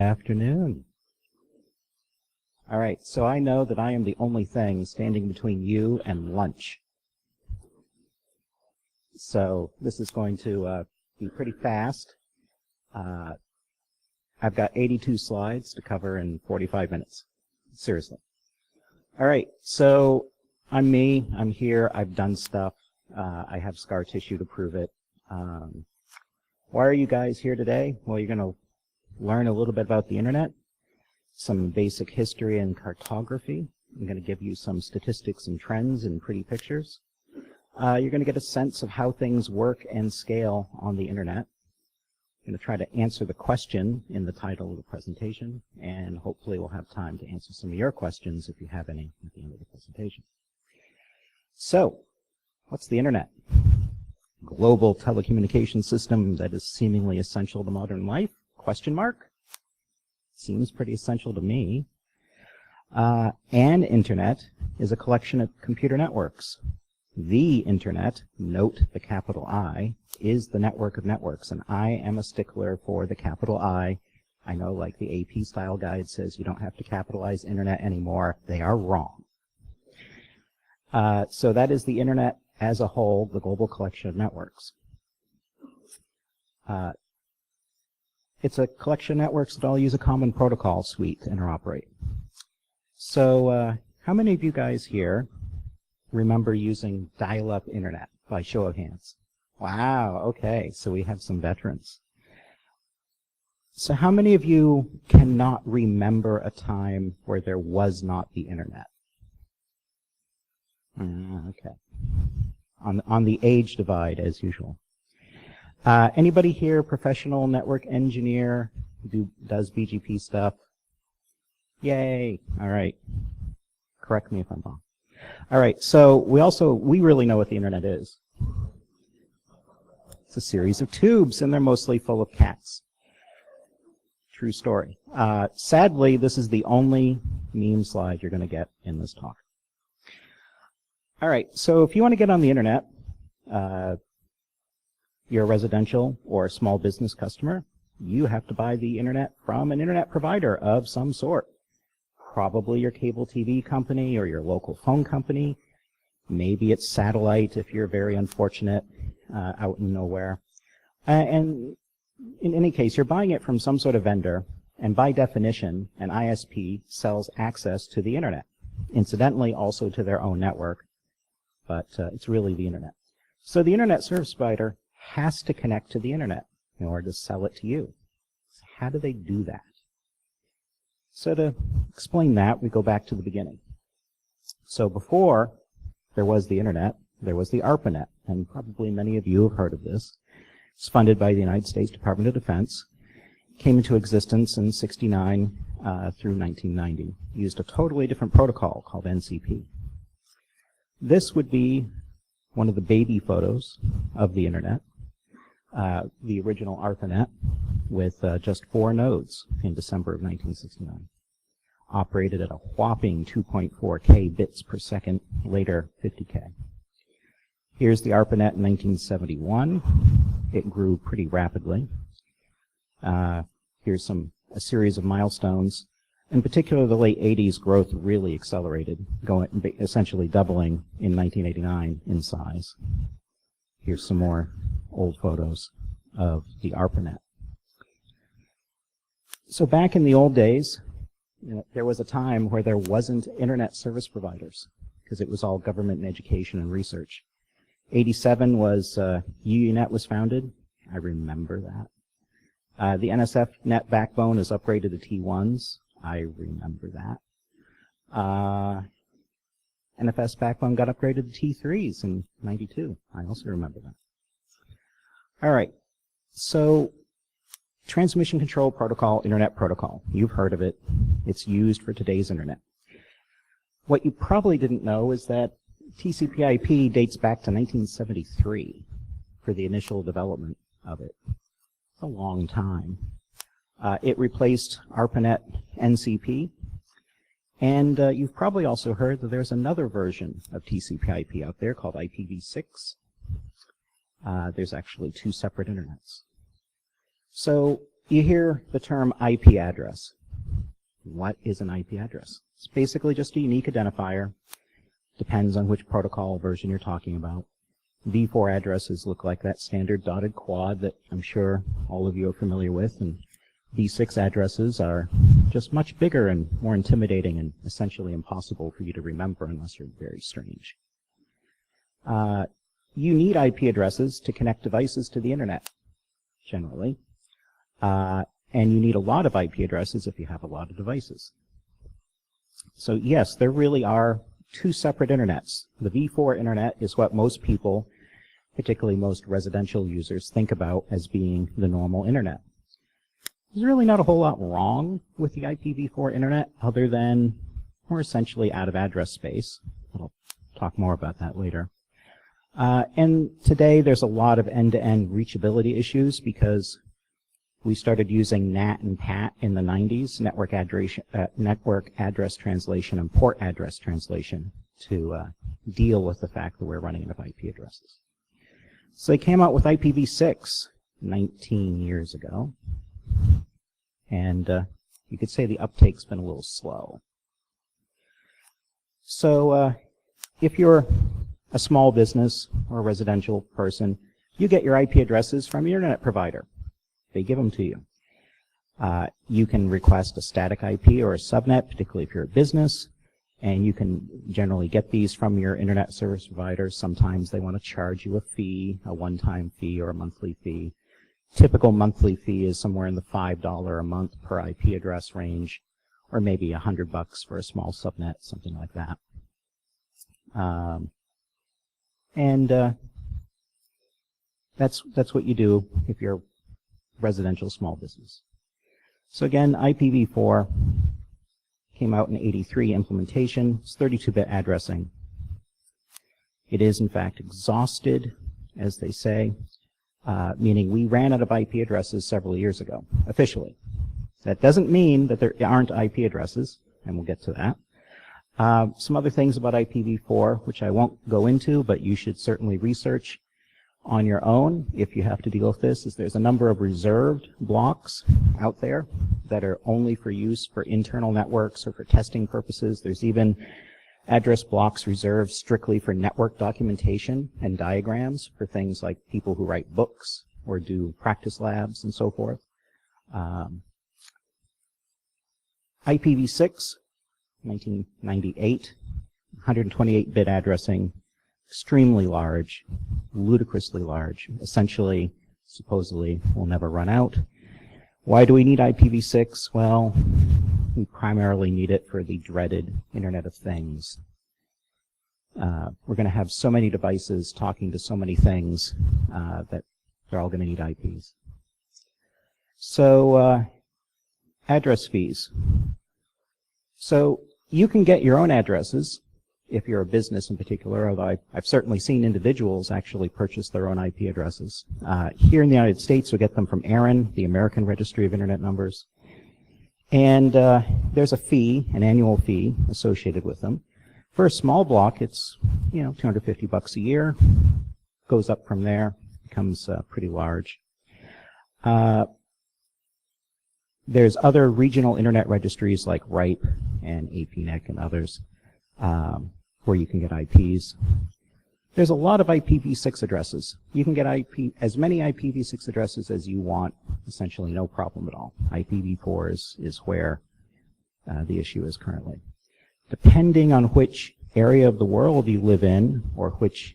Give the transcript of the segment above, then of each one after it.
Afternoon. All right, so I know that I am the only thing standing between you and lunch. So this is going to be pretty fast. I've got 82 slides to cover in 45 minutes. Seriously. All right, so I'm me. I'm here. I've done stuff. I have scar tissue to prove it. Why are you guys here today? Well, you're going to learn a little bit about the internet, some basic history and cartography. I'm going to give you some statistics and trends and pretty pictures. You're going to get a sense of how things work and scale on the internet. I'm going to try to answer the question in the title of the presentation, and hopefully we'll have time to answer some of your questions if you have any at the end of the presentation. So, what's the internet? Global telecommunication system that is seemingly essential to modern life? Question mark? Seems pretty essential to me. An internet is a collection of computer networks. The internet, note the capital I, is the network of networks, and I am a stickler for the capital I. I know, like the AP style guide says, you don't have to capitalize internet anymore. They are wrong. So that is the internet as a whole, the global collection of networks. It's a collection of networks that all use a common protocol suite to interoperate. So how many of you guys here remember using dial-up internet by show of hands? Wow, okay, so we have some veterans. So how many of you cannot remember a time where there was not the internet? Okay. On the age divide, as usual. Anybody here professional network engineer, does BGP stuff? Yay! All right. Correct me if I'm wrong. All right, so we really know what the internet is. It's a series of tubes, and they're mostly full of cats. True story. Sadly, this is the only meme slide you're going to get in this talk. All right, so if you want to get on the internet, you're a residential or a small business customer, you have to buy the internet from an internet provider of some sort. Probably your cable TV company or your local phone company. Maybe it's satellite if you're very unfortunate out in nowhere. And in any case, you're buying it from some sort of vendor, and by definition, an ISP sells access to the internet. Incidentally, also to their own network, but it's really the internet. So the internet service provider has to connect to the internet in order to sell it to you. So how do they do that? So to explain that, we go back to the beginning. So before there was the internet, there was the ARPANET, and probably many of you have heard of this. It's funded by the United States Department of Defense, came into existence in '69 through 1990, used a totally different protocol called NCP. This would be one of the baby photos of the internet, the original ARPANET, with just 4 nodes in December of 1969. Operated at a whopping 2.4K bits per second, later 50K. Here's the ARPANET in 1971. It grew pretty rapidly. Here's a series of milestones. In particular, the late 80s growth really accelerated, essentially doubling in 1989 in size. Here's some more old photos of the ARPANET. So back in the old days, there was a time where there wasn't internet service providers because it was all government and education and research. '87 was UUNet was founded. I remember that. The NSF net backbone is upgraded to T1s. I remember that. NFS backbone got upgraded to T3s in '92. I also remember that. All right, so Transmission Control Protocol, Internet Protocol. You've heard of it. It's used for today's internet. What you probably didn't know is that TCP/IP dates back to 1973 for the initial development of it. It's a long time. It replaced ARPANET NCP, and you've probably also heard that there's another version of TCP/IP out there called IPv6. There's actually 2 separate internets. So You hear the term IP address. What is an IP address? It's basically just a unique identifier. Depends on which protocol version you're talking about. V4 addresses look like that standard dotted quad that I'm sure all of you are familiar with, and V6 addresses are just much bigger and more intimidating and essentially impossible for you to remember unless you're very strange. You need IP addresses to connect devices to the internet, generally. And you need a lot of IP addresses if you have a lot of devices. So yes, there really are two separate internets. The V4 internet is what most people, particularly most residential users, think about as being the normal internet. There's really not a whole lot wrong with the IPv4 internet other than we're essentially out of address space. I'll talk more about that later. And today there's a lot of end-to-end reachability issues because we started using NAT and PAT in the 90s, network address translation and port address translation, to deal with the fact that we're running out of IP addresses. So they came out with IPv6 19 years ago, and you could say the uptake's been a little slow. So if you're a small business or a residential person, you get your IP addresses from your internet provider. They give them to you. You can request a static IP or a subnet, particularly if you're a business, and you can generally get these from your internet service provider. Sometimes they want to charge you a fee, a one-time fee or a monthly fee. Typical monthly fee is somewhere in the $5 a month per IP address range, or maybe $100 for a small subnet, something like that. That's what you do if you're a residential small business. So again, IPv4 came out in '83 implementation. It's 32-bit addressing. It is in fact exhausted, as they say, meaning we ran out of IP addresses several years ago, officially. That doesn't mean that there aren't IP addresses, and we'll get to that. Some other things about IPv4, which I won't go into, but you should certainly research on your own if you have to deal with this, is there's a number of reserved blocks out there that are only for use for internal networks or for testing purposes. There's even address blocks reserved strictly for network documentation and diagrams for things like people who write books or do practice labs and so forth. IPv6, 1998, 128-bit addressing, extremely large, ludicrously large, essentially, supposedly, will never run out. Why do we need IPv6? Well, we primarily need it for the dreaded Internet of Things. We're going to have so many devices talking to so many things that they're all going to need IPs. So, address fees. So, you can get your own addresses if you're a business in particular, although I've certainly seen individuals actually purchase their own IP addresses. Here in the United States, we get them from ARIN, the American Registry of Internet Numbers. And there's a fee, an annual fee, associated with them. For a small block, it's, you know, $250 a year. Goes up from there, becomes pretty large. There's other regional internet registries like RIPE and APNIC and others where you can get IPs. There's a lot of IPv6 addresses. You can get as many IPv6 addresses as you want, essentially no problem at all. IPv4 is where the issue is currently. Depending on which area of the world you live in or which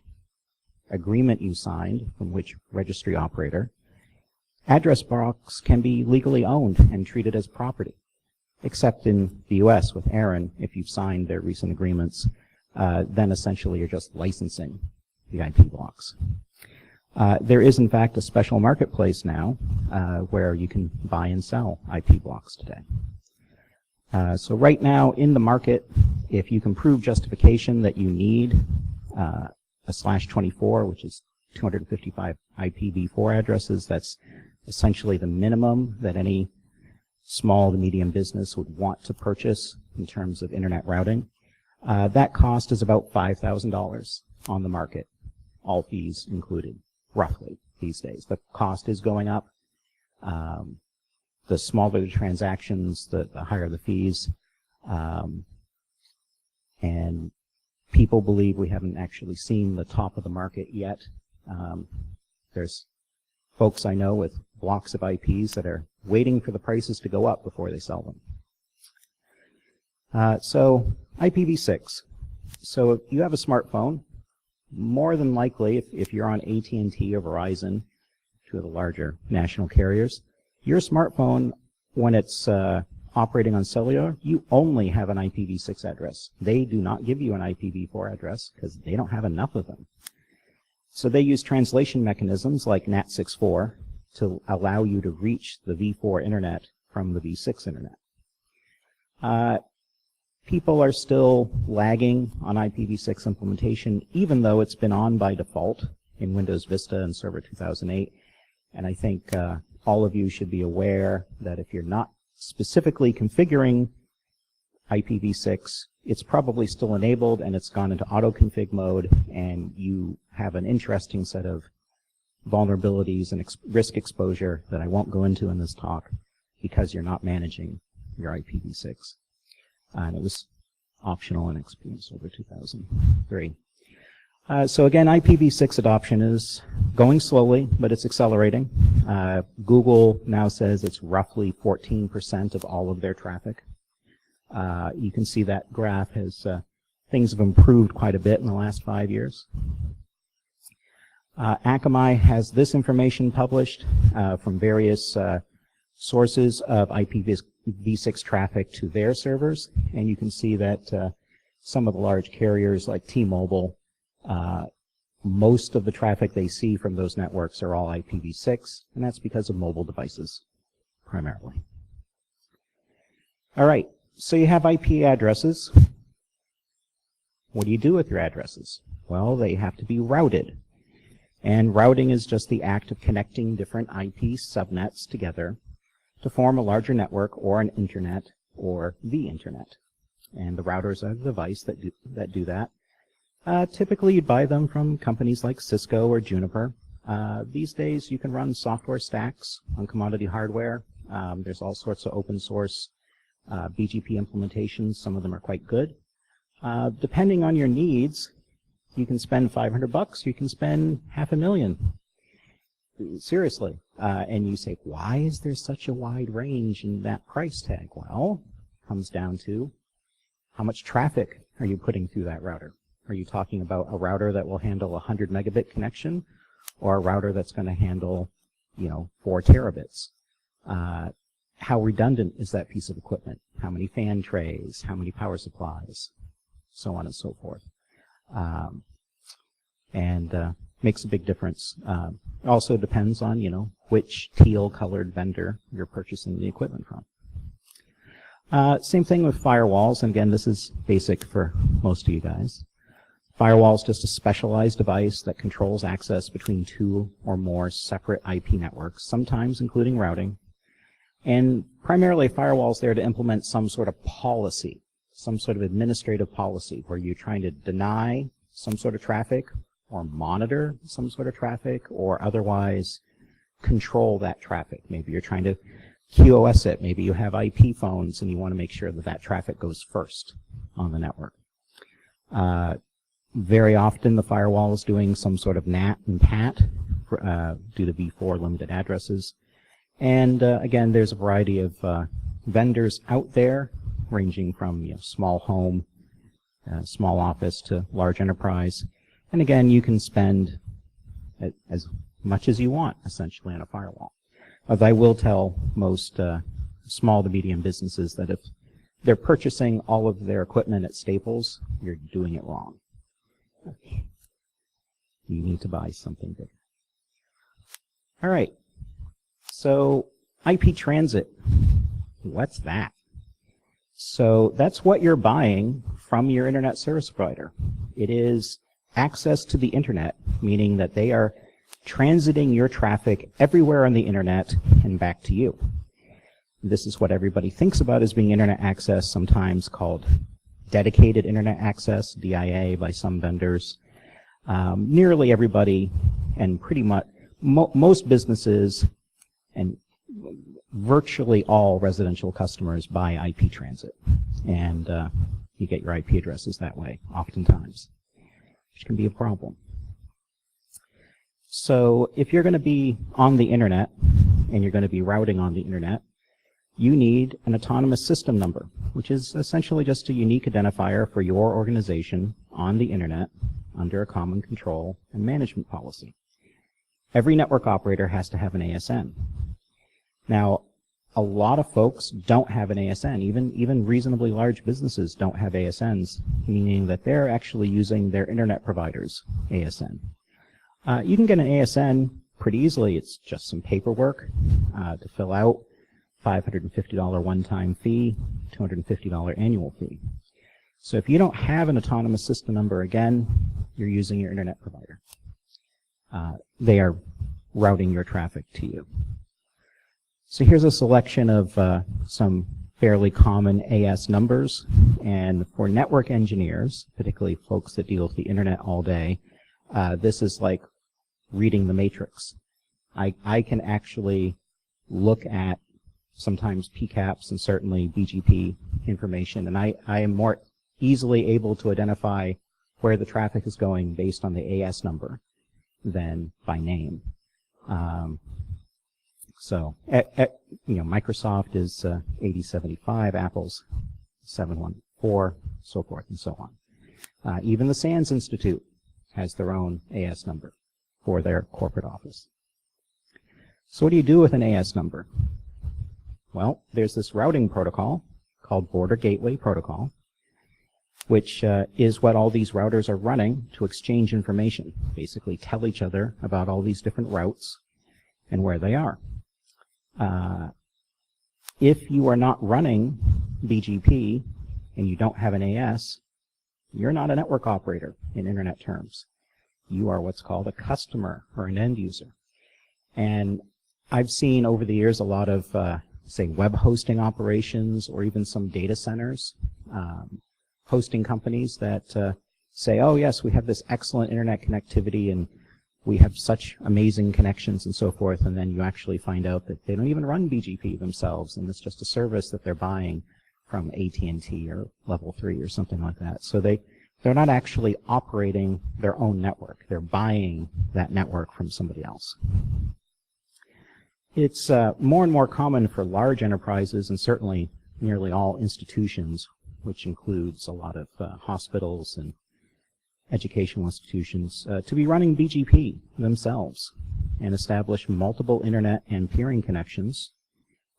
agreement you signed from which registry operator, address blocks can be legally owned and treated as property, except in the US with ARIN. If you've signed their recent agreements, then essentially you're just licensing the IP blocks. There is, in fact, a special marketplace now where you can buy and sell IP blocks today. So right now in the market, if you can prove justification that you need a /24, which is 255 IPv4 addresses, that's essentially the minimum that any small to medium business would want to purchase in terms of internet routing. That cost is about $5,000 on the market, all fees included, roughly, these days. The cost is going up. The smaller the transactions, the higher the fees. And people believe we haven't actually seen the top of the market yet. There's folks I know with blocks of IPs that are waiting for the prices to go up before they sell them. So IPv6. So if you have a smartphone, more than likely, if you're on AT&T or Verizon, two of the larger national carriers, your smartphone, when it's operating on cellular, you only have an IPv6 address. They do not give you an IPv4 address because they don't have enough of them. So they use translation mechanisms like NAT64 to allow you to reach the v4 internet from the v6 internet. People are still lagging on IPv6 implementation, even though it's been on by default in Windows Vista and Server 2008. And I think all of you should be aware that if you're not specifically configuring IPv6, it's probably still enabled and it's gone into auto-config mode, and you have an interesting set of vulnerabilities and risk exposure that I won't go into in this talk because you're not managing your IPv6. And it was optional in XP and Server 2003. So again, IPv6 adoption is going slowly, but it's accelerating. Google now says it's roughly 14% of all of their traffic. You can see that graph has, things have improved quite a bit in the last 5 years. Akamai has this information published from various sources of IPv6 traffic to their servers, and you can see that some of the large carriers like T-Mobile, most of the traffic they see from those networks are all IPv6, and that's because of mobile devices, primarily. All right, so you have IP addresses. What do you do with your addresses? Well, they have to be routed. And routing is just the act of connecting different IP subnets together to form a larger network or an internet or the internet. And the routers are the device that do that. Typically, you'd buy them from companies like Cisco or Juniper. These days, you can run software stacks on commodity hardware. There's all sorts of open source BGP implementations. Some of them are quite good. Depending on your needs, you can spend $500, you can spend $500,000. Seriously. And you say, why is there such a wide range in that price tag? Well, it comes down to how much traffic are you putting through that router? Are you talking about a router that will handle a 100 megabit connection, or a router that's going to handle, 4 terabits? How redundant is that piece of equipment? How many fan trays? How many power supplies? So on and so forth. Makes a big difference. It also depends on, which teal-colored vendor you're purchasing the equipment from. Same thing with firewalls, and again, this is basic for most of you guys. Firewall is just a specialized device that controls access between 2 or more separate IP networks, sometimes including routing. And primarily, firewall is there to implement some sort of policy, some sort of administrative policy, where you're trying to deny some sort of traffic or monitor some sort of traffic or otherwise control that traffic. Maybe you're trying to QoS it. Maybe you have IP phones and you want to make sure that that traffic goes first on the network. Very often the firewall is doing some sort of NAT and PAT due to v4 limited addresses. And again, there's a variety of vendors out there ranging from small home, small office to large enterprise. And again, you can spend as much as you want, essentially, on a firewall. As I will tell most small to medium businesses that if they're purchasing all of their equipment at Staples, you're doing it wrong. You need to buy something bigger. All right. So IP transit, what's that? So that's what you're buying from your internet service provider. It is access to the internet, meaning that they are transiting your traffic everywhere on the internet and back to you. This is what everybody thinks about as being internet access, sometimes called dedicated internet access, DIA, by some vendors. Nearly everybody and pretty much most businesses and virtually all residential customers buy IP transit, and you get your IP addresses that way, oftentimes, which can be a problem. So if you're going to be on the internet, and you're going to be routing on the internet, you need an autonomous system number, which is essentially just a unique identifier for your organization on the internet under a common control and management policy. Every network operator has to have an ASN. Now, a lot of folks don't have an ASN. Even reasonably large businesses don't have ASNs, meaning that they're actually using their internet provider's ASN. You can get an ASN pretty easily. It's just some paperwork to fill out, $550 one-time fee, $250 annual fee. So if you don't have an autonomous system number, again, you're using your internet provider. They are routing your traffic to you. So here's a selection of some fairly common AS numbers. And for network engineers, particularly folks that deal with the internet all day, this is like reading the matrix. I can actually look at sometimes PCAPs and certainly BGP information, and I am more easily able to identify where the traffic is going based on the AS number than by name. So, Microsoft is 8075, Apple's 714, so forth and so on. Even the SANS Institute has their own AS number for their corporate office. So what do you do with an AS number? Well, there's this routing protocol called Border Gateway Protocol, which is what all these routers are running to exchange information, basically tell each other about all these different routes and where they are. If you are not running BGP and you don't have an AS, you're not a network operator in internet terms. You are what's called a customer or an end user. And I've seen over the years a lot of, say, web hosting operations or even some data centers, hosting companies that say, oh, yes, we have this excellent internet connectivity and we have such amazing connections and so forth, and then you actually find out that they don't even run BGP themselves, and it's just a service that they're buying from AT&T or Level 3 or something like that. So they're not actually operating their own network. They're buying that network from somebody else. It's more and more common for large enterprises and certainly nearly all institutions, which includes a lot of hospitals and educational institutions, to be running BGP themselves and establish multiple internet and peering connections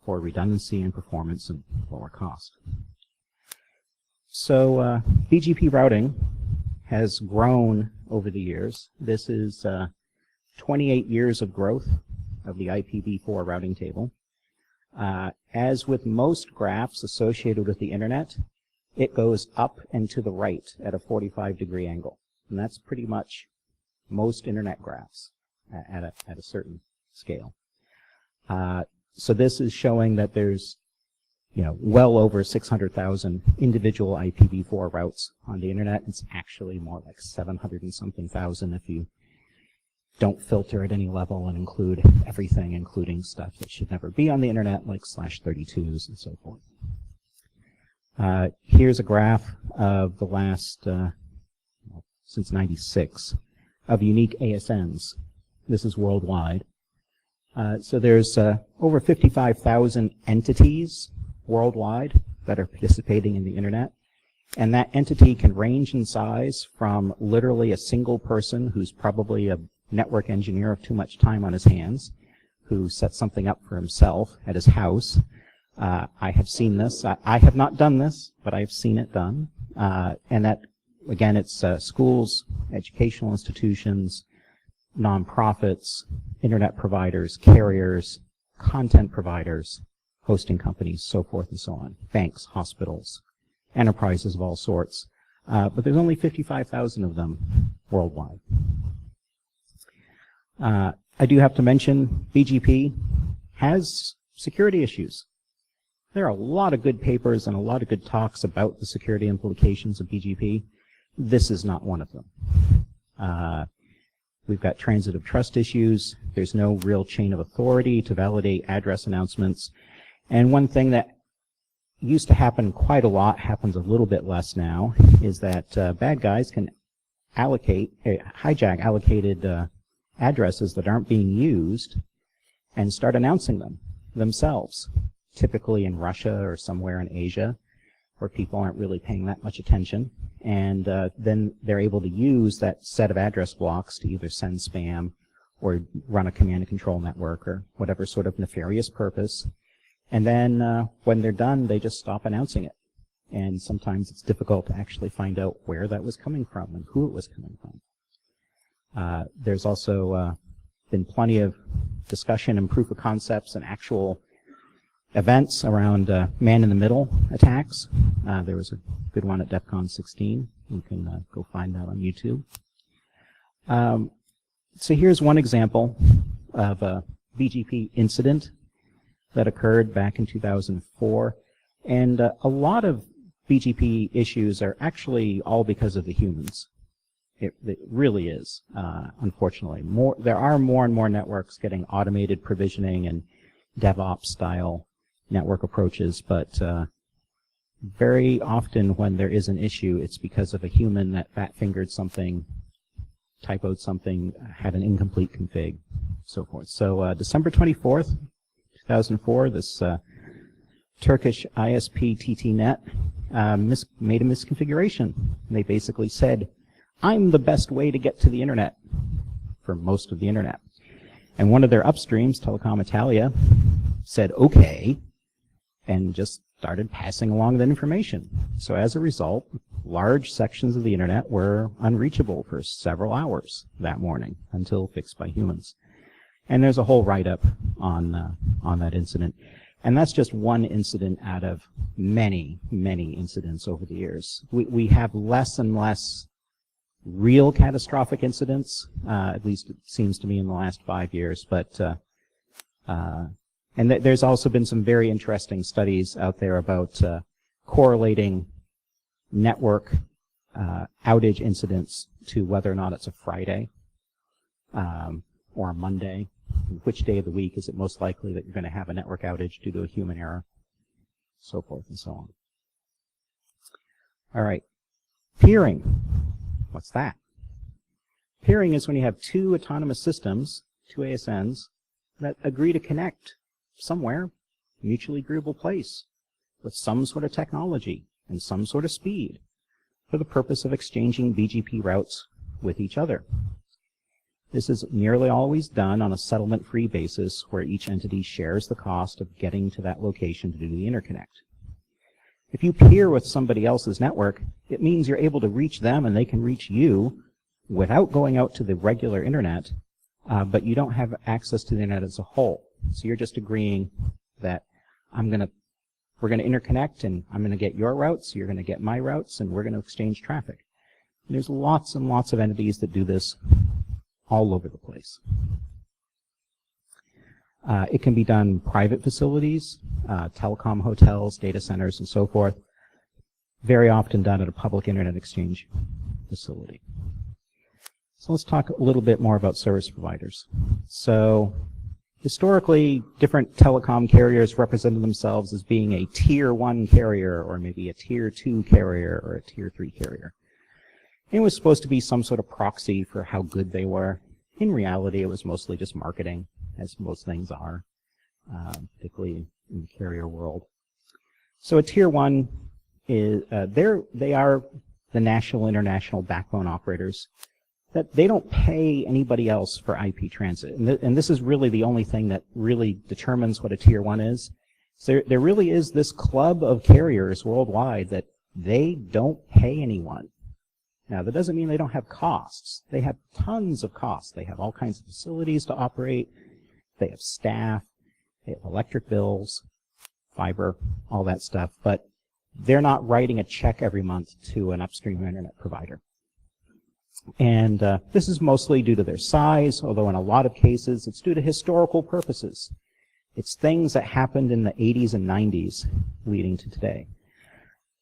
for redundancy and performance and lower cost. So BGP routing has grown over the years. This is 28 years of growth of the IPv4 routing table. As with most graphs associated with the internet, it goes up and to the right at a 45-degree angle. And that's pretty much most internet graphs at a certain scale. So this is showing that there's well over 600,000 individual IPv4 routes on the internet. It's actually more like 700 and something thousand if you don't filter at any level and include everything, including stuff that should never be on the internet, like /32s and so forth. Here's a graph of the last, since '96, of unique ASNs. This is worldwide. So there's over 55,000 entities worldwide that are participating in the internet. And that entity can range in size from literally a single person who's probably a network engineer of too much time on his hands, who sets something up for himself at his house. I have seen this. I have not done this, but I've seen it done. And that, again, it's schools, educational institutions, nonprofits, internet providers, carriers, content providers, hosting companies, so forth and so on, banks, hospitals, enterprises of all sorts. But there's only 55,000 of them worldwide. I do have to mention BGP has security issues. There are a lot of good papers and a lot of good talks about the security implications of BGP. This is not one of them. We've got transitive trust issues. There's no real chain of authority to validate address announcements. And one thing that used to happen quite a lot, happens a little bit less now, is that bad guys can hijack allocated addresses that aren't being used and start announcing them themselves, typically in Russia or somewhere in Asia, where people aren't really paying that much attention. And then they're able to use that set of address blocks to either send spam or run a command and control network or whatever sort of nefarious purpose. And then when they're done, they just stop announcing it. And sometimes it's difficult to actually find out where that was coming from and who it was coming from. There's also been plenty of discussion and proof of concepts and actual events around man-in-the-middle attacks. There was a good one at DEF CON 16. You can go find that on YouTube. So here's one example of a BGP incident that occurred back in 2004. And a lot of BGP issues are actually all because of the humans. It really is, unfortunately. There are more and more networks getting automated provisioning and DevOps-style network approaches, but very often when there is an issue, it's because of a human that fat-fingered something, typoed something, had an incomplete config, so forth. So December 24th, 2004, this Turkish ISP TTNet made a misconfiguration. They basically said, I'm the best way to get to the internet for most of the internet. And one of their upstreams, Telecom Italia, said, okay, and just started passing along that information. So as a result, large sections of the internet were unreachable for several hours that morning until fixed by humans. And there's a whole write-up on that incident. And that's just one incident out of many, many incidents over the years. We have less and less real catastrophic incidents, at least it seems to me in the last 5 years. But and there's also been some very interesting studies out there about correlating network outage incidents to whether or not it's a Friday or a Monday. Which day of the week is it most likely that you're going to have a network outage due to a human error, so forth and so on. All right, peering. What's that? Peering is when you have two autonomous systems, two ASNs, that agree to connect somewhere, mutually agreeable place, with some sort of technology and some sort of speed for the purpose of exchanging BGP routes with each other. This is nearly always done on a settlement-free basis where each entity shares the cost of getting to that location to do the interconnect. If you peer with somebody else's network, it means you're able to reach them and they can reach you without going out to the regular internet, but you don't have access to the internet as a whole. So you're just agreeing that we're going to interconnect and I'm going to get your routes, you're going to get my routes, and we're going to exchange traffic. And there's lots and lots of entities that do this all over the place. It can be done in private facilities, telecom hotels, data centers, and so forth. Very often done at a public internet exchange facility. So let's talk a little bit more about service providers. So historically, different telecom carriers represented themselves as being a tier 1 carrier or maybe a tier 2 carrier or a tier 3 carrier. It was supposed to be some sort of proxy for how good they were. In reality, it was mostly just marketing, as most things are, particularly in the carrier world. So a tier 1 is, they are the national, international backbone operators. That they don't pay anybody else for IP transit. And this is really the only thing that really determines what a tier 1 is. So there really is this club of carriers worldwide that they don't pay anyone. Now, that doesn't mean they don't have costs. They have tons of costs. They have all kinds of facilities to operate. They have staff. They have electric bills, fiber, all that stuff. But they're not writing a check every month to an upstream internet provider. And this is mostly due to their size, although in a lot of cases it's due to historical purposes. It's things that happened in the 80s and 90s leading to today.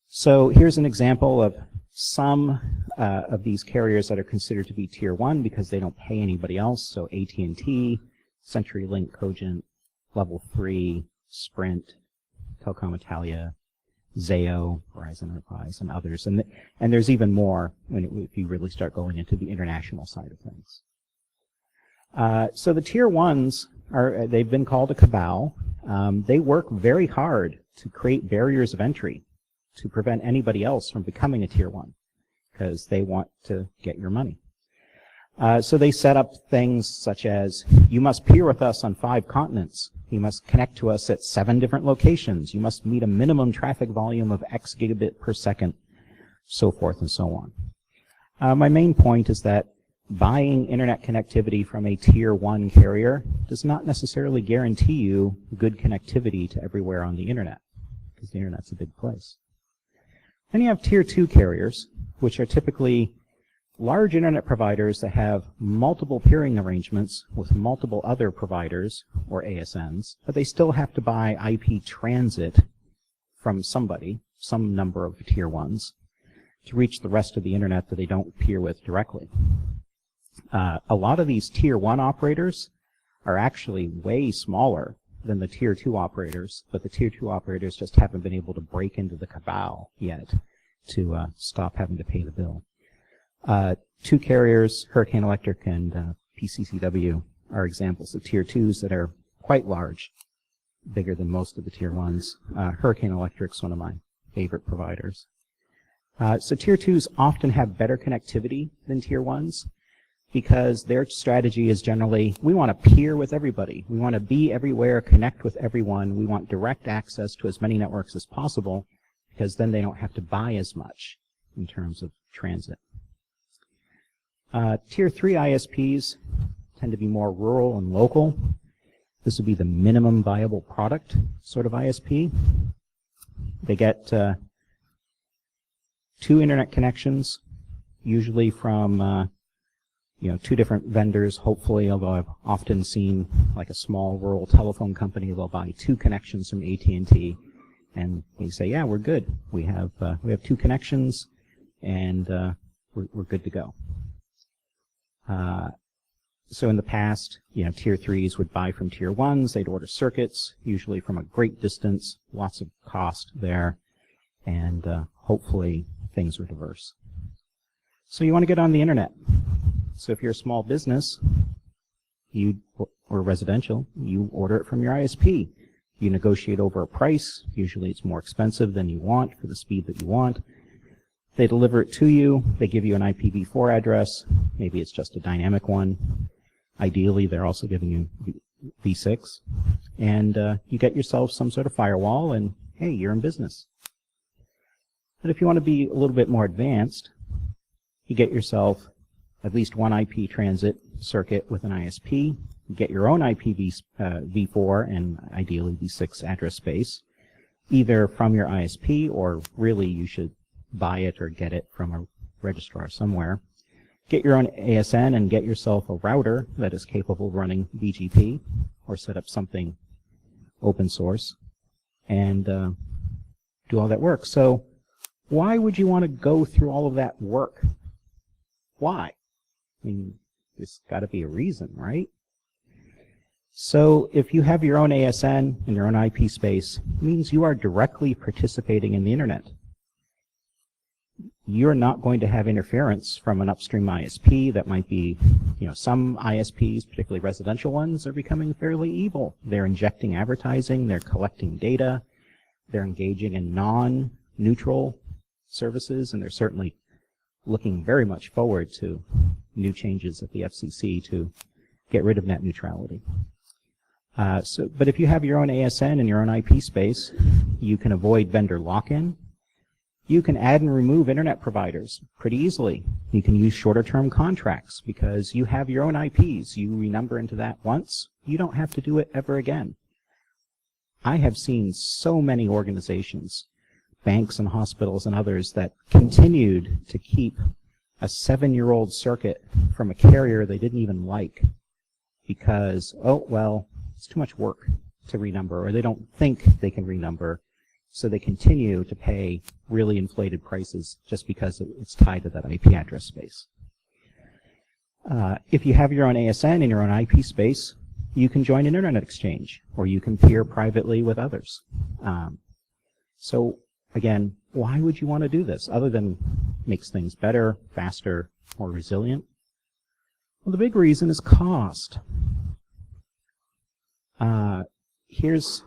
So here's an example of Some of these carriers that are considered to be tier 1 because they don't pay anybody else, so AT&T, CenturyLink, Cogent, Level 3, Sprint, Telecom Italia, Zayo, Verizon Enterprise, and others. And there's even more if you really start going into the international side of things. So the tier 1s, they've been called a cabal. They work very hard to create barriers of entry to prevent anybody else from becoming a tier 1 because they want to get your money. So they set up things such as, you must peer with us on 5 continents. You must connect to us at 7 different locations. You must meet a minimum traffic volume of X gigabit per second, so forth and so on. My main point is that buying internet connectivity from a tier 1 carrier does not necessarily guarantee you good connectivity to everywhere on the internet, because the internet's a big place. Then you have tier 2 carriers, which are typically large internet providers that have multiple peering arrangements with multiple other providers, or ASNs, but they still have to buy IP transit from somebody, some number of tier 1s, to reach the rest of the internet that they don't peer with directly. A lot of these tier 1 operators are actually way smaller than the tier 2 operators, but the tier 2 operators just haven't been able to break into the cabal yet to stop having to pay the bill. 2 carriers, Hurricane Electric and PCCW, are examples of tier 2s that are quite large, bigger than most of the tier 1s. Hurricane Electric's one of my favorite providers. So tier 2s often have better connectivity than tier 1s because their strategy is generally, we want to peer with everybody. We want to be everywhere, connect with everyone. We want direct access to as many networks as possible because then they don't have to buy as much in terms of transit. Tier 3 ISPs tend to be more rural and local. This would be the minimum viable product sort of ISP. They get 2 internet connections, usually from 2 different vendors, hopefully, although I've often seen like a small rural telephone company, they'll buy 2 connections from AT&T, and they say, yeah, we're good. We have 2 connections, and we're good to go. So in the past, tier 3s would buy from tier 1s. They'd order circuits, usually from a great distance, lots of cost there, and hopefully things were diverse. So you want to get on the internet. So if you're a small business, or residential, you order it from your ISP. You negotiate over a price. Usually it's more expensive than you want for the speed that you want. They deliver it to you. They give you an IPv4 address. Maybe it's just a dynamic one. Ideally, they're also giving you V6. And you get yourself some sort of firewall, and hey, you're in business. But if you want to be a little bit more advanced, you get yourself at least one IP transit circuit with an ISP. You get your own IPv4 and ideally V6 address space, either from your ISP or really you should buy it or get it from a registrar somewhere. Get your own ASN and get yourself a router that is capable of running BGP, or set up something open source and do all that work. So why would you want to go through all of that work? Why? I mean, there's got to be a reason, right? So if you have your own ASN and your own IP space, it means you are directly participating in the internet. You're not going to have interference from an upstream ISP that might be, some ISPs, particularly residential ones, are becoming fairly evil. They're injecting advertising, they're collecting data, they're engaging in non-neutral services, and they're certainly looking very much forward to new changes at the FCC to get rid of net neutrality. But if you have your own ASN and your own IP space, you can avoid vendor lock-in. You can add and remove internet providers pretty easily. You can use shorter-term contracts because you have your own IPs. You renumber into that once. You don't have to do it ever again. I have seen so many organizations, banks and hospitals and others, that continued to keep a 7-year-old circuit from a carrier they didn't even like because, oh, well, it's too much work to renumber, or they don't think they can renumber, So they continue to pay really inflated prices just because it's tied to that IP address space. If you have your own ASN in your own IP space, you can join an internet exchange, or you can peer privately with others. So again, why would you want to do this other than makes things better, faster, more resilient? Well, the big reason is cost. Here's,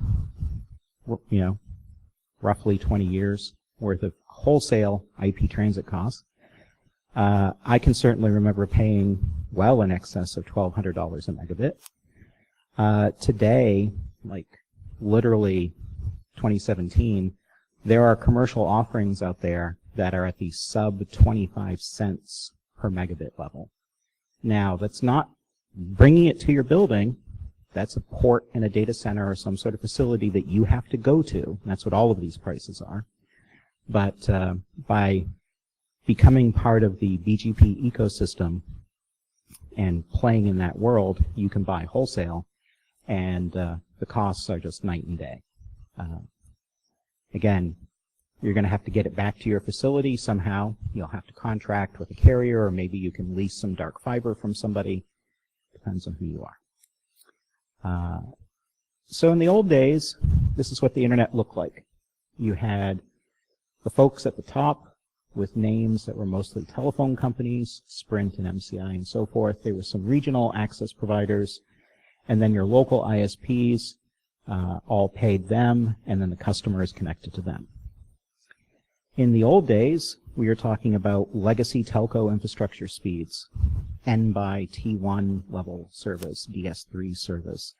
roughly 20 years worth of wholesale IP transit costs. I can certainly remember paying well in excess of $1,200 a megabit. Today, like literally 2017, there are commercial offerings out there that are at the sub 25 cents per megabit level. Now, that's not bringing it to your building. That's a port in a data center or some sort of facility that you have to go to. That's what all of these prices are. But by becoming part of the BGP ecosystem and playing in that world, you can buy wholesale, and the costs are just night and day. Again, you're going to have to get it back to your facility somehow. You'll have to contract with a carrier, or maybe you can lease some dark fiber from somebody. Depends on who you are. So in the old days, this is what the internet looked like. You had the folks at the top with names that were mostly telephone companies, Sprint and MCI and so forth. There were some regional access providers, and then your local ISPs all paid them, and then the customer is connected to them. In the old days, we are talking about legacy telco infrastructure speeds, N by T1 level service, DS3 service,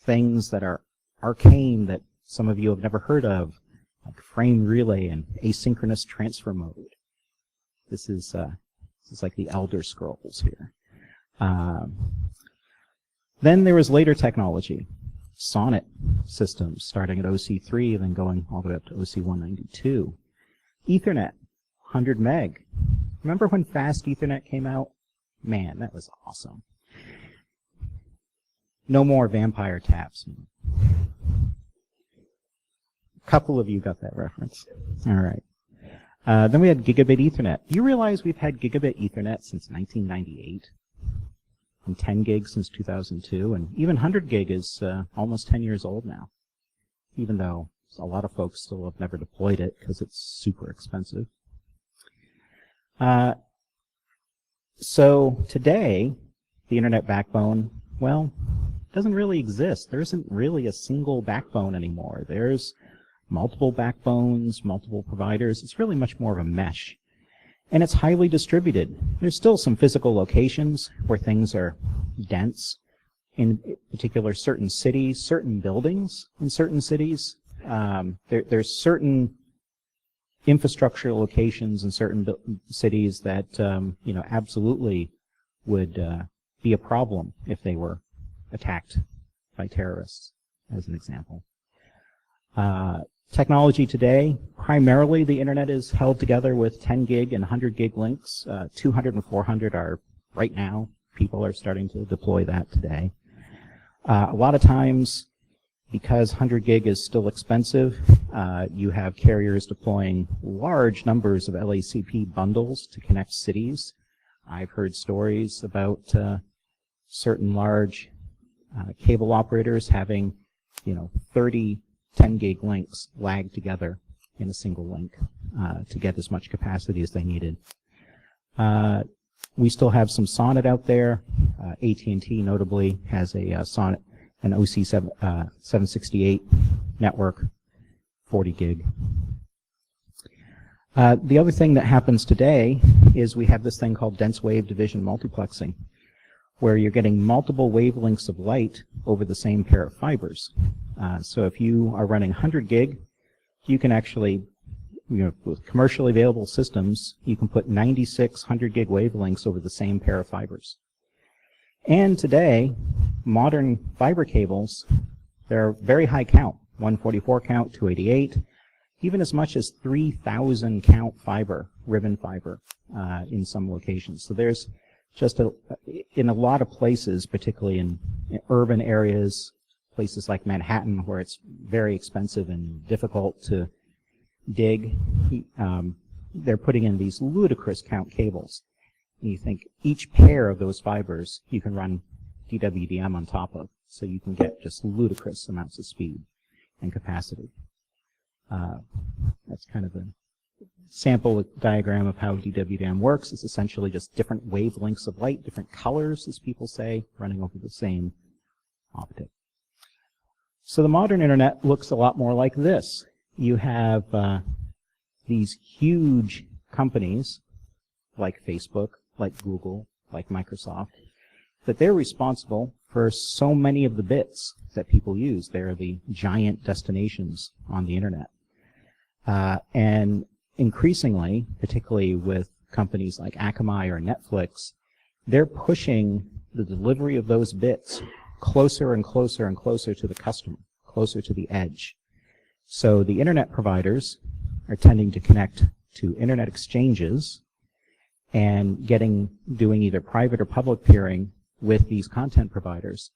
things that are arcane that some of you have never heard of, like frame relay and asynchronous transfer mode. This is like the Elder Scrolls here. Then there was later technology, SONET systems, starting at OC3 and then going all the way up to OC192. Ethernet, 100 meg. Remember when fast Ethernet came out? Man, that was awesome. No more vampire taps. A couple of you got that reference. All right. Then we had gigabit Ethernet. You realize we've had gigabit Ethernet since 1998? And 10 gig since 2002, and even 100 gig is almost 10 years old now, even though a lot of folks still have never deployed it because it's super expensive. So today, the internet backbone, well, doesn't really exist. There isn't really a single backbone anymore. There's multiple backbones, multiple providers. It's really much more of a mesh. And it's highly distributed. There's still some physical locations where things are dense. In particular, certain cities, certain buildings in certain cities. There's certain infrastructure locations in certain cities that absolutely would be a problem if they were attacked by terrorists, as an example. Technology today, primarily the internet is held together with 10 gig and 100 gig links. 200 and 400 are right now. People are starting to deploy that today. A lot of times, because 100 gig is still expensive, you have carriers deploying large numbers of LACP bundles to connect cities. I've heard stories about certain large cable operators having, 30 10 gig links lagged together in a single link to get as much capacity as they needed. We still have some SONET out there. AT&T notably has a SONET, an OC768 network, 40 gig. The other thing that happens today is we have this thing called dense wave division multiplexing, where you're getting multiple wavelengths of light over the same pair of fibers. So if you are running 100 gig, you can actually, with commercially available systems, you can put 96 100 gig wavelengths over the same pair of fibers. And today, modern fiber cables, they're very high count, 144 count, 288, even as much as 3,000 count fiber, ribbon fiber, in some locations. So there's just in a lot of places, particularly in urban areas, places like Manhattan, where it's very expensive and difficult to dig, they're putting in these ludicrous count cables. And you think each pair of those fibers you can run DWDM on top of, so you can get just ludicrous amounts of speed and capacity. That's kind of a sample diagram of how DWDM works. It's essentially just different wavelengths of light, different colors, as people say, running over the same optic. So the modern internet looks a lot more like this. You have these huge companies like Facebook, like Google, like Microsoft, that they're responsible for so many of the bits that people use. They're the giant destinations on the internet. And increasingly, particularly with companies like Akamai or Netflix, they're pushing the delivery of those bits closer and closer and closer to the customer, closer to the edge. So the internet providers are tending to connect to internet exchanges and doing either private or public peering with these content providers,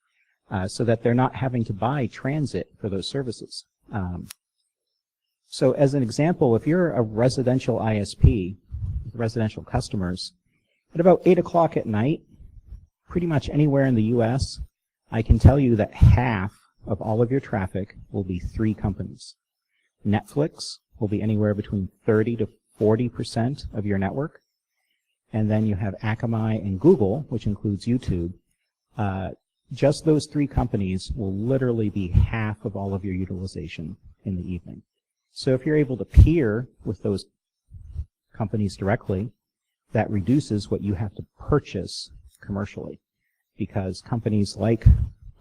so that they're not having to buy transit for those services. So as an example, if you're a residential ISP, residential customers, at about 8 o'clock at night, pretty much anywhere in the US, I can tell you that half of all of your traffic will be 3 companies. Netflix will be anywhere between 30 to 40% of your network. And then you have Akamai and Google, which includes YouTube. Just those 3 companies will literally be half of all of your utilization in the evening. So if you're able to peer with those companies directly, that reduces what you have to purchase commercially, because companies like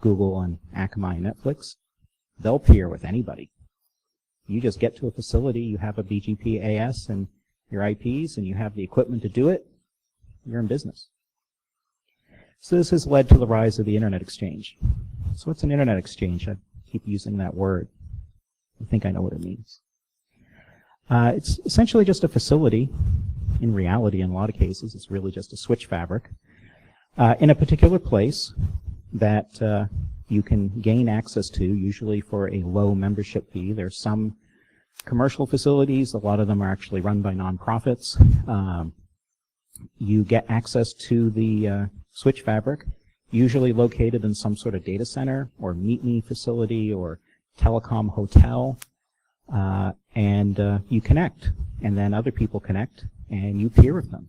Google and Akamai and Netflix, they'll peer with anybody. You just get to a facility, you have a BGP AS and your IPs, and you have the equipment to do it, you're in business. So this has led to the rise of the Internet Exchange. So what's an Internet Exchange? I keep using that word. I think I know what it means. It's essentially just a facility. In reality, in a lot of cases, it's really just a switch fabric in a particular place that you can gain access to, usually for a low membership fee. There's some commercial facilities. A lot of them are actually run by nonprofits. You get access to the switch fabric, usually located in some sort of data center or meet-me facility or telecom hotel, and you connect, and then other people connect, and you peer with them.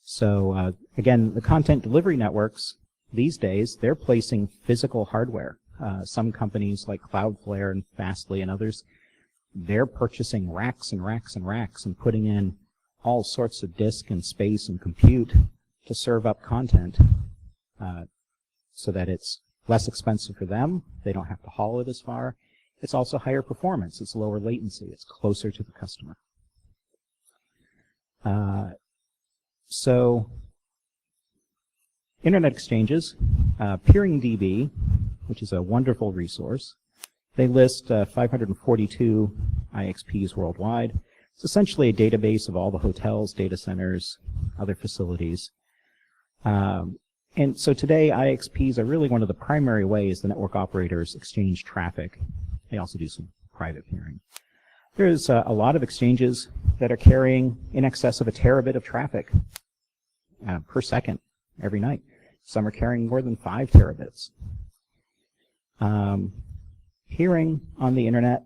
So again, the content delivery networks these days, they're placing physical hardware. Some companies like Cloudflare and Fastly and others, they're purchasing racks and racks and racks and putting in all sorts of disk and space and compute to serve up content so that it's less expensive for them. They don't have to haul it as far. It's also higher performance. It's lower latency. It's closer to the customer. So Internet exchanges, PeeringDB, which is a wonderful resource. They list 542 IXPs worldwide. It's essentially a database of all the hotels, data centers, other facilities. And so today, IXPs are really one of the primary ways the network operators exchange traffic. They also do some private peering. There's a lot of exchanges that are carrying in excess of 1 terabit of traffic per second every night. Some are carrying more than 5 terabits. Peering on the internet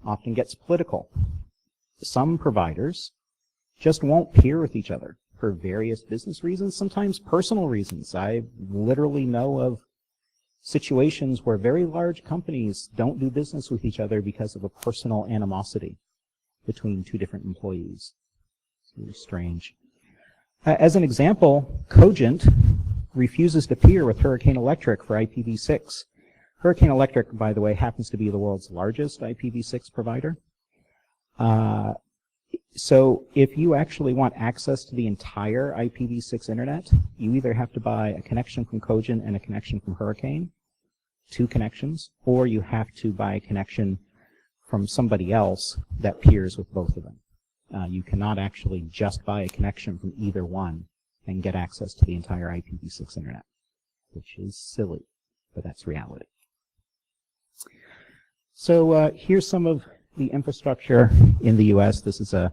often gets political. Some providers just won't peer with each other for various business reasons, sometimes personal reasons. I literally know of situations where very large companies don't do business with each other because of a personal animosity between 2 different employees. It's really strange. As an example, Cogent refuses to peer with Hurricane Electric for IPv6. Hurricane Electric, by the way, happens to be the world's largest IPv6 provider. So if you actually want access to the entire IPv6 internet, you either have to buy a connection from Cogent and a connection from Hurricane, 2 connections, or you have to buy a connection from somebody else that peers with both of them. You cannot actually just buy a connection from either one and get access to the entire IPv6 internet, which is silly, but that's reality. So here's some of the infrastructure in the U.S., this is a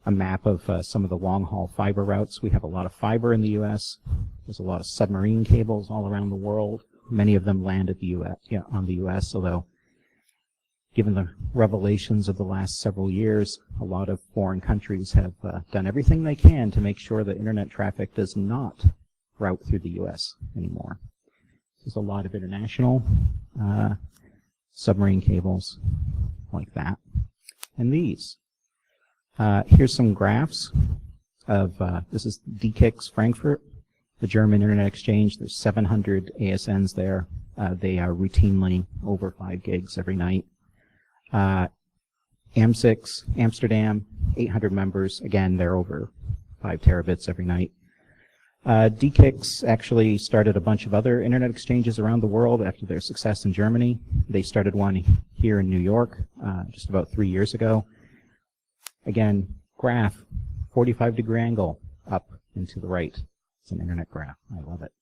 map of some of the long-haul fiber routes. We have a lot of fiber in the U.S. There's a lot of submarine cables all around the world. Many of them land at the U.S., on the U.S., although given the revelations of the last several years, a lot of foreign countries have done everything they can to make sure that internet traffic does not route through the U.S. anymore. There's a lot of international submarine cables like that. And these. Here's some graphs of, this is DKIX Frankfurt, the German Internet Exchange. There's 700 ASNs there. They are routinely over 5 gigs every night. AM6, Amsterdam, 800 members. Again, they're over 5 terabits every night. DKIX actually started a bunch of other internet exchanges around the world after their success in Germany. They started one here in New York just about 3 years ago. Again, graph, 45-degree angle up and to the right. It's an internet graph. I love it.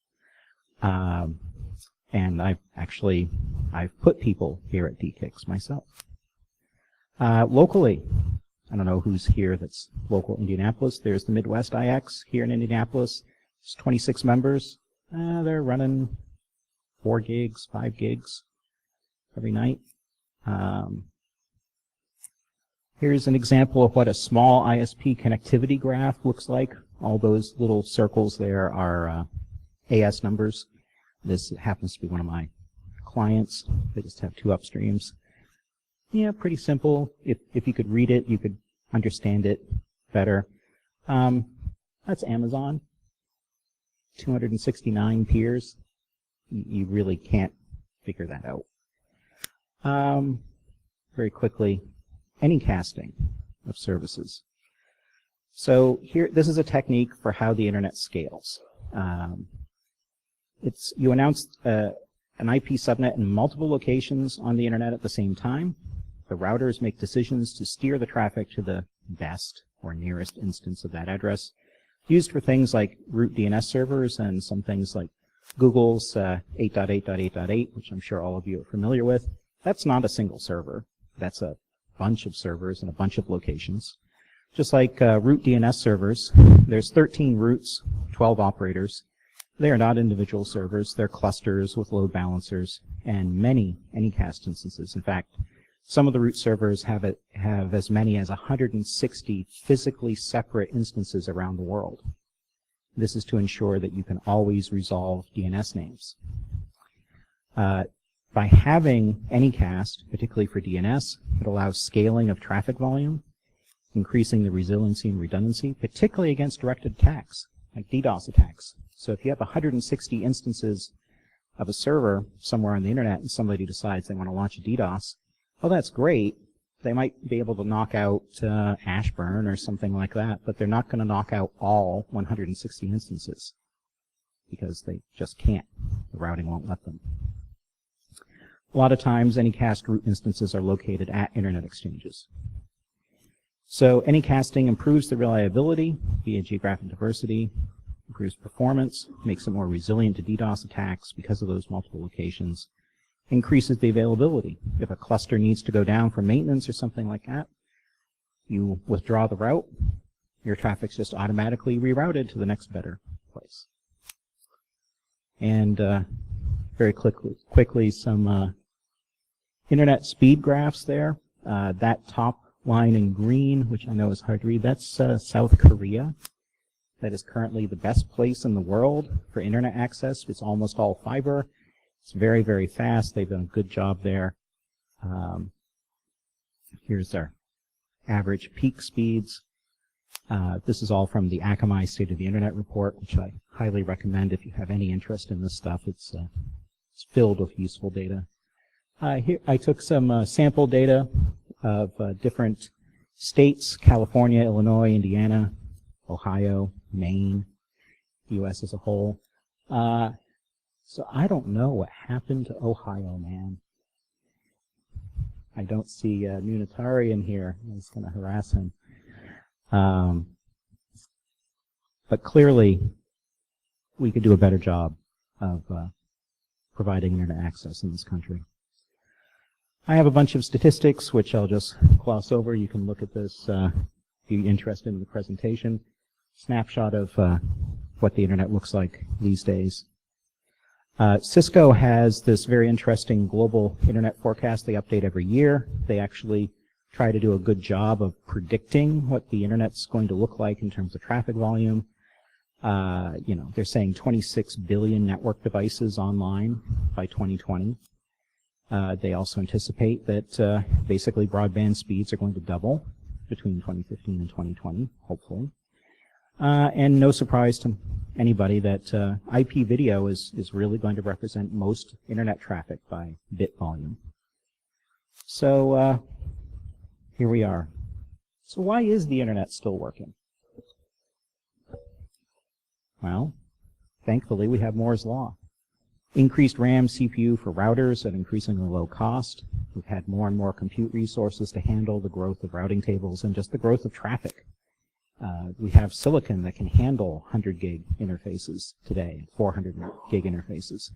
And I've put people here at DKIX myself. Locally, I don't know who's here that's local Indianapolis. There's the Midwest IX here in Indianapolis. It's 26 members. They're running 4 gigs, 5 gigs every night. Here's an example of what a small ISP connectivity graph looks like. All those little circles there are AS numbers. This happens to be one of my clients. They just have 2 upstreams. Yeah, pretty simple. If you could read it, you could understand it better. That's Amazon. 269 peers. You really can't figure that out. Very quickly, any casting of services. So here, this is a technique for how the internet scales. You announce an IP subnet in multiple locations on the internet at the same time. The routers make decisions to steer the traffic to the best or nearest instance of that address, used for things like root DNS servers and some things like Google's 8.8.8.8, which I'm sure all of you are familiar with. That's not a single server. That's a bunch of servers and a bunch of locations. Just like root DNS servers, there's 13 routes, 12 operators. They are not individual servers. They're clusters with load balancers and many Anycast instances. In fact, some of the root servers have as many as 160 physically separate instances around the world. This is to ensure that you can always resolve DNS names. By having Anycast, particularly for DNS, it allows scaling of traffic volume, increasing the resiliency and redundancy, particularly against directed attacks, like DDoS attacks. So if you have 160 instances of a server somewhere on the internet and somebody decides they want to launch a DDoS, well, that's great. They might be able to knock out Ashburn or something like that, but they're not going to knock out all 160 instances because they just can't. The routing won't let them. A lot of times, Anycast root instances are located at internet exchanges. So Anycasting improves the reliability via geographic diversity, improves performance, makes it more resilient to DDoS attacks because of those multiple locations, increases the availability. If a cluster needs to go down for maintenance or something like that, you withdraw the route, your traffic's just automatically rerouted to the next better place. And very quickly some internet speed graphs there. That top line in green, which I know is hard to read, that's South Korea. That is currently the best place in the world for internet access. It's almost all fiber. It's very, very fast. They've done a good job there. Here's our average peak speeds. This is all from the Akamai State of the Internet report, which I highly recommend if you have any interest in this stuff. It's filled with useful data. Here I took some sample data of different states: California, Illinois, Indiana, Ohio, Maine, U.S. as a whole. So I don't know what happened to Ohio, man. I don't see Munitari in here. I was going to harass him. But clearly, we could do a better job of providing internet access in this country. I have a bunch of statistics, which I'll just gloss over. You can look at this if you're interested in the presentation. Snapshot of what the internet looks like these days. Cisco has this very interesting global internet forecast they update every year. They actually try to do a good job of predicting what the internet's going to look like in terms of traffic volume. They're saying 26 billion network devices online by 2020. They also anticipate that basically broadband speeds are going to double between 2015 and 2020, hopefully. And no surprise to anybody that IP video is really going to represent most internet traffic by bit volume. So here we are. So why is the internet still working? Well, thankfully we have Moore's Law. Increased RAM CPU for routers at increasingly low cost. We've had more and more compute resources to handle the growth of routing tables and just the growth of traffic. We have silicon that can handle 100 gig interfaces today, 400 gig interfaces.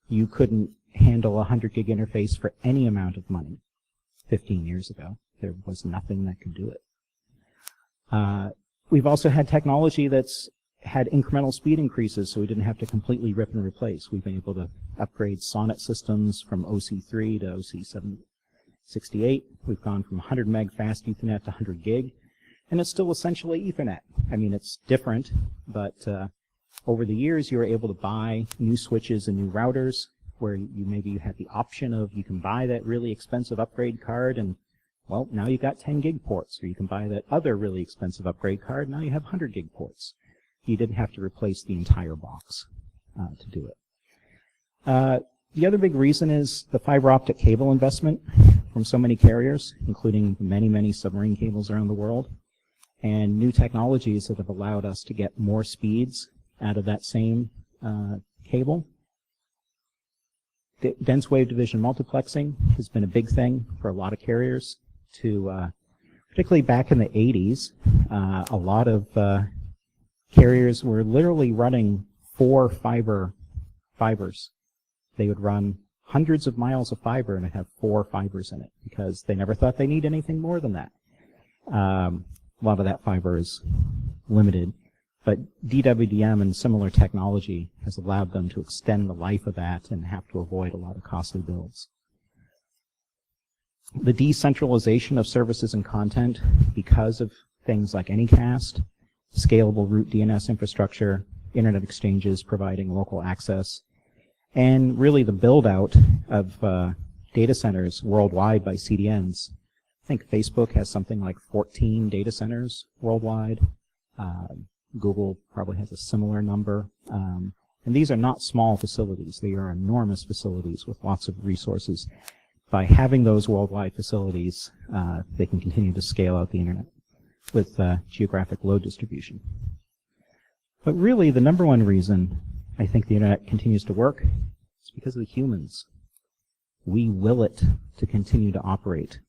You couldn't handle a 100 gig interface for any amount of money 15 years ago. There was nothing that could do it. We've also had technology that's had incremental speed increases, so we didn't have to completely rip and replace. We've been able to upgrade SONET systems from OC3 to OC768. We've gone from 100 meg fast Ethernet to 100 gig. And it's still essentially Ethernet. I mean, it's different, but over the years you were able to buy new switches and new routers where maybe you had the option of you can buy that really expensive upgrade card and, well, now you've got 10 gig ports, or you can buy that other really expensive upgrade card, now you have 100 gig ports. You didn't have to replace the entire box to do it. The other big reason is the fiber optic cable investment from so many carriers, including many, many submarine cables around the world. And new technologies that have allowed us to get more speeds out of that same cable. Dense wave division multiplexing has been a big thing for a lot of carriers. Particularly back in the 80s, a lot of carriers were literally running 4 fibers. They would run hundreds of miles of fiber and have 4 fibers in it because they never thought they need anything more than that. A lot of that fiber is limited, but DWDM and similar technology has allowed them to extend the life of that and have to avoid a lot of costly builds. The decentralization of services and content because of things like Anycast, scalable root DNS infrastructure, internet exchanges providing local access, and really the build-out of data centers worldwide by CDNs. I think Facebook has something like 14 data centers worldwide. Google probably has a similar number. And these are not small facilities. They are enormous facilities with lots of resources. By having those worldwide facilities, they can continue to scale out the internet with geographic load distribution. But really, the number one reason I think the internet continues to work is because of the humans. We will it to continue to operate.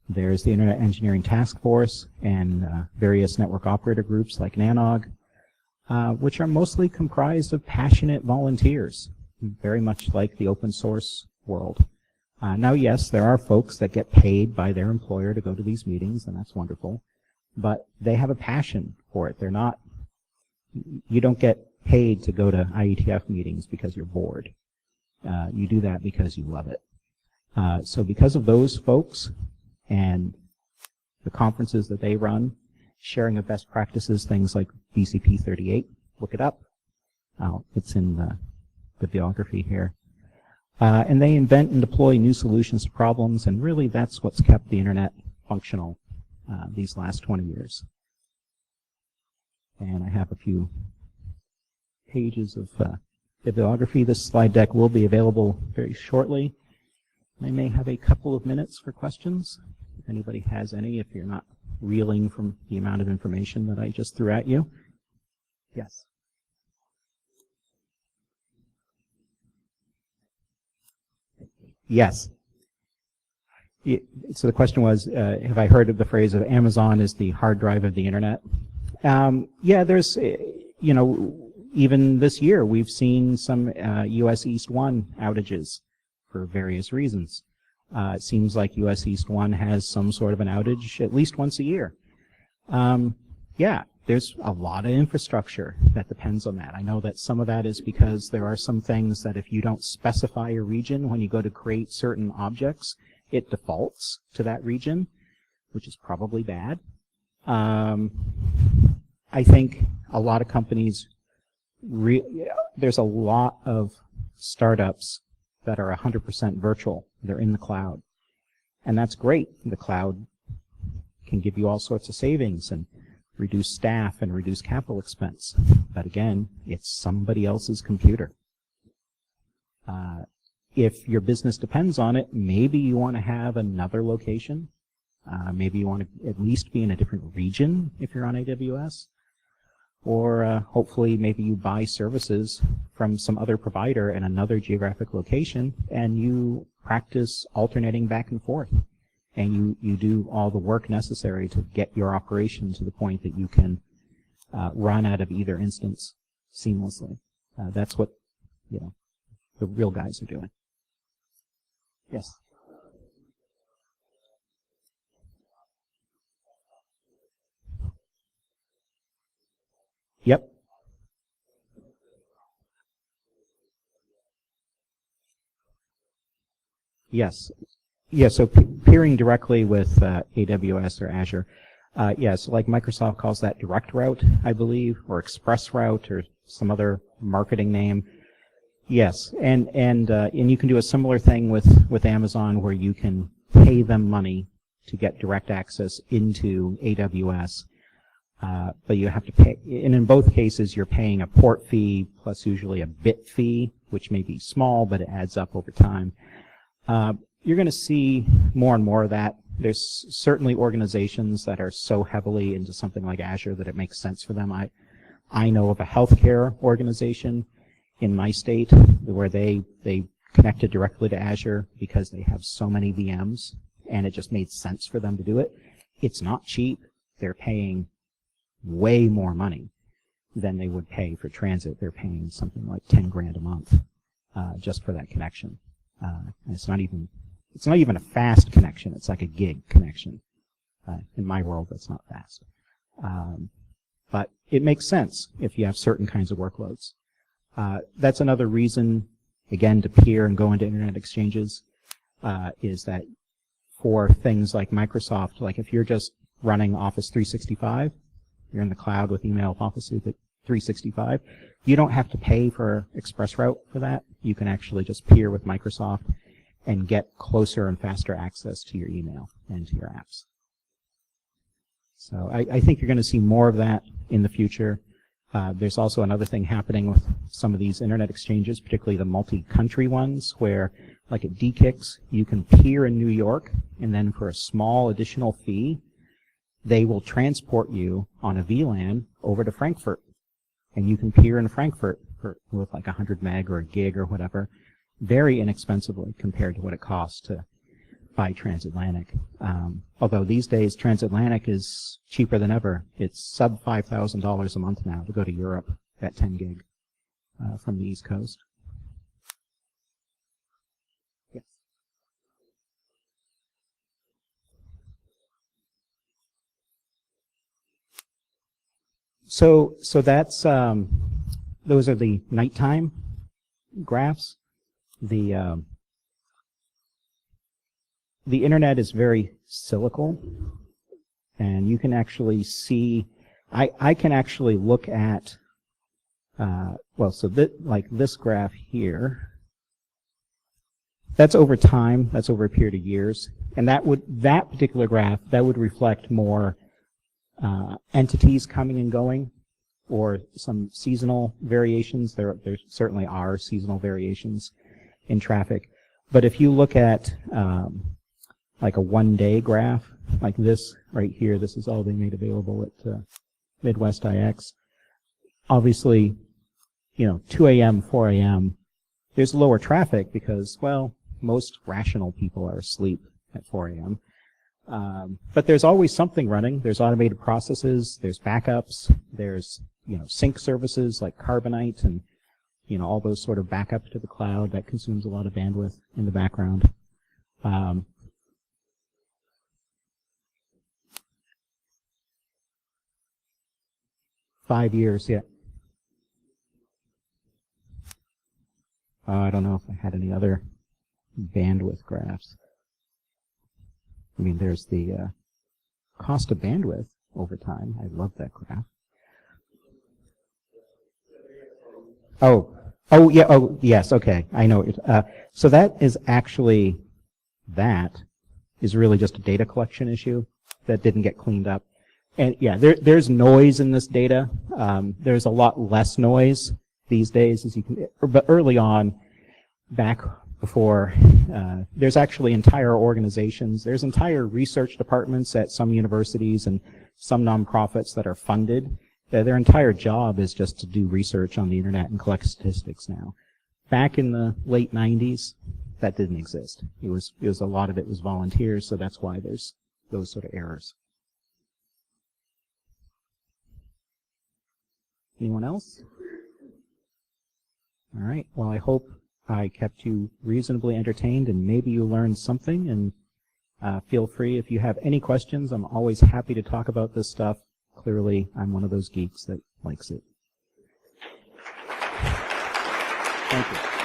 There's the Internet Engineering Task Force and various network operator groups like NANOG, which are mostly comprised of passionate volunteers, very much like the open source world. Now, yes, there are folks that get paid by their employer to go to these meetings, and that's wonderful, but they have a passion for it. You don't get paid to go to IETF meetings because you're bored. You do that because you love it. So because of those folks, and the conferences that they run, sharing of best practices, things like BCP 38, look it up. It's in the bibliography here. And they invent and deploy new solutions to problems, and really that's what's kept the internet functional these last 20 years. And I have a few pages of bibliography. This slide deck will be available very shortly. I may have a couple of minutes for questions, if anybody has any, if you're not reeling from the amount of information that I just threw at you. Yes. Yes. So the question was, have I heard of the phrase of Amazon is the hard drive of the internet? Yeah, there's, even this year we've seen some US East 1 outages for various reasons. It seems like US East 1 has some sort of an outage at least once a year. Yeah, there's a lot of infrastructure that depends on that. I know that some of that is because there are some things that if you don't specify a region when you go to create certain objects, it defaults to that region, which is probably bad. I think a lot of companies, there's a lot of startups that are 100% virtual. They're in the cloud. And that's great. The cloud can give you all sorts of savings and reduce staff and reduce capital expense. But again, it's somebody else's computer. If your business depends on it, maybe you want to have another location. Maybe you want to at least be in a different region if you're on AWS. Or hopefully maybe you buy services from some other provider in another geographic location and you practice alternating back and forth. And you do all the work necessary to get your operation to the point that you can run out of either instance seamlessly. That's what the real guys are doing. Yes. Yep. Yes. Yeah, so peering directly with AWS or Azure. Yes, like Microsoft calls that direct route, I believe, or express route or some other marketing name. Yes, and you can do a similar thing with Amazon where you can pay them money to get direct access into AWS. But you have to pay, and in both cases you're paying a port fee plus usually a bit fee, which may be small, but it adds up over time. You're going to see more and more of that. There's certainly organizations that are so heavily into something like Azure that it makes sense for them. I know of a healthcare organization in my state where they connected directly to Azure because they have so many VMs, and it just made sense for them to do it. It's not cheap. They're paying way more money than they would pay for transit. They're paying something like 10 grand a month just for that connection. And it's not even a fast connection. It's like a gig connection. In my world, that's not fast. But it makes sense if you have certain kinds of workloads. That's another reason, again, to peer and go into internet exchanges, is that for things like Microsoft, like if you're just running Office 365, you're in the cloud with email Office 365, you don't have to pay for ExpressRoute for that. You can actually just peer with Microsoft and get closer and faster access to your email and to your apps. So I think you're going to see more of that in the future. There's also another thing happening with some of these internet exchanges, particularly the multi-country ones, where, like at DKIX, you can peer in New York, and then for a small additional fee, they will transport you on a VLAN over to Frankfurt. And you can peer in Frankfurt with like 100 meg or a gig or whatever, very inexpensively compared to what it costs to buy transatlantic. Although these days transatlantic is cheaper than ever. It's sub $5,000 a month now to go to Europe at 10 gig from the East Coast. Yes. So that's those are the nighttime graphs. The internet is very cyclical, and you can actually see. I can actually look at. Like this graph here. That's over time. That's over a period of years, and that particular graph would reflect more entities coming and going, or some seasonal variations. There certainly are seasonal variations in traffic. But if you look at like a one-day graph, like this right here, this is all they made available at Midwest IX. Obviously, 2 a.m., 4 a.m., there's lower traffic because, well, most rational people are asleep at 4 a.m. But there's always something running. There's automated processes, there's backups, there's sync services like Carbonite, and all those sort of backup to the cloud, that consumes a lot of bandwidth in the background. 5 years, yeah. I don't know if I had any other bandwidth graphs. I mean, there's the cost of bandwidth over time. I love that graph. Oh, yeah, oh, yes, okay, I know. So that is actually, that is really just a data collection issue that didn't get cleaned up. And yeah, there's noise in this data. There's a lot less noise these days, as you can, but early on, back before, there's actually entire organizations, there's entire research departments at some universities and some nonprofits that are funded. Their entire job is just to do research on the internet and collect statistics now. Back in the late 90s, that didn't exist. It was a lot of it was volunteers, so that's why there's those sort of errors. Anyone else? All right, well, I hope I kept you reasonably entertained and maybe you learned something, and feel free if you have any questions. I'm always happy to talk about this stuff. Clearly, I'm one of those geeks that likes it. Thank you.